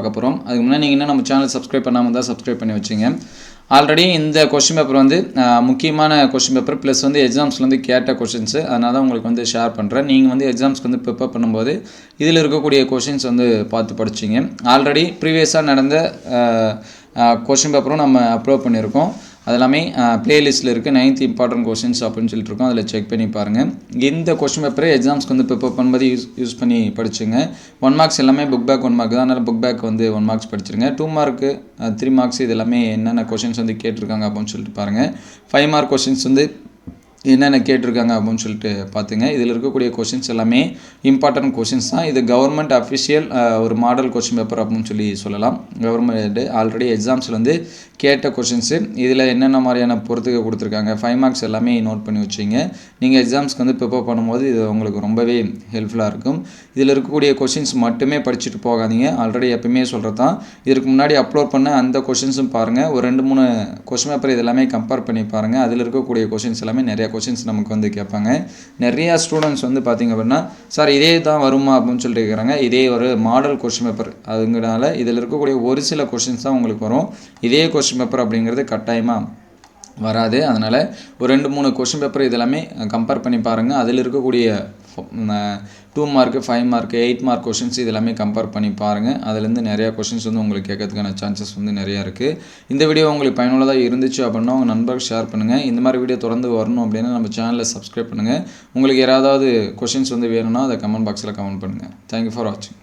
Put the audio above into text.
பார்க்க போகிறோம். அதுக்கு முன்னாடி நீங்கள் இன்னும் நம்ம சேனல் சப்ஸ்கிரைப் பண்ணாமல் தான் சப்ஸ்கிரைப் பண்ணி வச்சுங்க. ஆல்ரெடி இந்த கொஸ்டின் பேப்பர் வந்து முக்கியமான கொஸ்டின் பேப்பர் ப்ளஸ் வந்து எக்ஸாம்ஸ்லேருந்து கேட்ட கொஷின்ஸு, அதனால தான் உங்களுக்கு வந்து ஷேர் பண்ணுறேன். நீங்கள் வந்து எக்ஸாம்ஸ்க்கு வந்து ப்ரிப்பேர் பண்ணும்போது இதில் இருக்கக்கூடிய கொஷின்ஸ் வந்து பார்த்து படிச்சிங்க. ஆல்ரெடி ப்ரீவியஸாக நடந்த கொஸ்டின் பேப்பரும் நம்ம அப்லோட் பண்ணியிருக்கோம். அது எல்லாமே ப்ளேலிஸ்ட்டில் இருக்குது. 9th இம்பார்ட்டன்ட் கொஷின்ஸ் அப்படின்னு சொல்லிட்டு இருக்கோம். அதில் செக் பண்ணி பாருங்கள். இந்த கொஸ்டின் பேப்பரை எக்ஸாம்ஸ்க்கு வந்து ப்ரிப்பேர் பண்ணும்போது யூஸ் பண்ணி படிச்சுங்க. 1 மார்க்ஸ் எல்லாமே புக் பேக் 1 மார்க் தான். அதனால் புக் பேக் வந்து 1 மார்க்ஸ் படிச்சிருங்க. 2 மார்க்கு 3 மார்க்ஸ் இது எல்லாமே என்னென்ன கொஷின்ஸ் வந்து கேட்டிருக்காங்க அப்படின்னு சொல்லிட்டு பாருங்கள். 5 மார்க் கொஷின்ஸ் வந்து என்னென்ன கேட்டிருக்காங்க அப்படின்னு சொல்லிட்டு பார்த்துங்க. இதில் இருக்கக்கூடிய கொஷின்ஸ் எல்லாமே இம்பார்ட்டன்ட் கொஷின்ஸ் தான். இது கவர்மெண்ட் அஃபிஷியல் ஒரு மாடல் கொஷின் பேப்பர் அப்படின்னு சொல்லலாம். கவர்மெண்ட் ஆல்ரெடி எக்ஸாம்ஸில் வந்து கேட்ட கொஷின்ஸு இதில் என்னென்ன மாதிரியான பொறுத்துக்க கொடுத்துருக்காங்க. 5 மார்க்ஸ் எல்லாமே நோட் பண்ணி வச்சிங்க. நீங்கள் எக்ஸாம்ஸ்க்கு வந்து ப்ரிப்பேர் பண்ணும்போது இது உங்களுக்கு ரொம்பவே ஹெல்ப்ஃபுல்லாக இருக்கும். இதில் இருக்கக்கூடிய கொஷின்ஸ் மட்டுமே படிச்சுட்டு போகாதீங்க. ஆல்ரெடி எப்பயுமே சொல்கிறது தான். இதற்கு முன்னாடி அப்லோட் பண்ண அந்த கொஷின்ஸும் பாருங்கள். ஒரு 2-3 கொஷின் பேப்பர் இதெல்லாமே கம்பேர் பண்ணி பாருங்கள். அதில் இருக்கக்கூடிய கொஷின்ஸ் எல்லாமே நிறைய கொஷின்ஸ் நமக்கு வந்து கேட்பாங்க. நிறையா ஸ்டூடெண்ட்ஸ் வந்து பார்த்திங்க அப்படின்னா, சார் இதே தான் வருமா அப்படின்னு சொல்லிட்டு கேட்குறாங்க. இதே ஒரு மாடல் கொஷின் பேப்பர் அதுங்கிறனால இதில் இருக்கக்கூடிய ஒரு சில கொஷின்ஸ் தான் உங்களுக்கு வரும். இதே கொஷின் பேப்பர் அப்படிங்கிறது கட்டாயமாக வராது. அதனால் ஒரு 2-3 கொஷின் பேப்பர் இதெல்லாமே கம்பேர் பண்ணி பாருங்கள். அதில் இருக்கக்கூடிய 2 மார்க்கு 5 மார்க்கு 8 மார்க் கொஷின்ஸ் இதெல்லாமே கம்பேர் பண்ணி பாருங்கள். அதுலேருந்து நிறையா கொஷின்ஸ் வந்து உங்களுக்கு கேட்கறதுக்கான சான்சஸ் வந்து நிறையா இருக்குது. இந்த வீடியோ உங்களுக்கு பயனுள்ளதாக இருந்துச்சு அப்படின்னா உங்கள் நண்பர்கள் ஷேர் பண்ணுங்கள். இந்த மாதிரி வீடியோ தொடர்ந்து வரணும் அப்படின்னா நம்ம சேனலில் சப்ஸ்கிரைப் பண்ணுங்கள். உங்களுக்கு யாராவது கொஷின்ஸ் வந்து வேணும்னா அதை கமெண்ட் பாக்ஸில் கமெண்ட் பண்ணுங்கள். தேங்க்யூ ஃபார் வாட்சிங்.